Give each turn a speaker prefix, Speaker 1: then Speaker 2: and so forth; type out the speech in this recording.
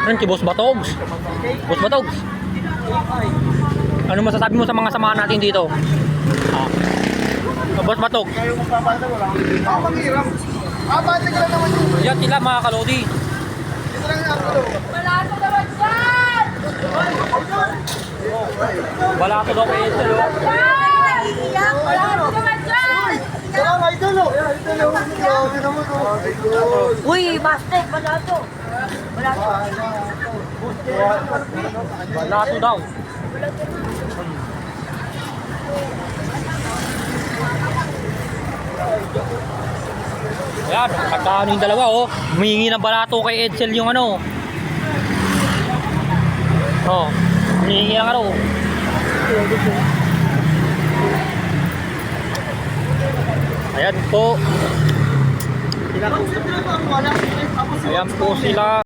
Speaker 1: Ano si Boss Batogs? Boss Batogs? Ano masasabi mo sa mga samahan natin dito? Boss Batog?
Speaker 2: Kayo magpapanda wala. Manghirap. Bati ka lang naman yun.
Speaker 1: Yan sila mga kalodi.
Speaker 2: Ito lang yung arko.
Speaker 3: Balato naman dyan!
Speaker 1: Balato daw kay Edsel, oh.
Speaker 3: Iiyak! Balato naman dyan!
Speaker 2: Sarang idol o. Idol o. Grabe naman o. Idol.
Speaker 3: Uy, Mastek! Balato! Balato!
Speaker 1: Balato daw. Ayan, nagkakaano yung dalawa, oh. Humingi ng balato kay Edsel yung ano. Oh, humingi ng ano. Ayan po. Ayan po sila.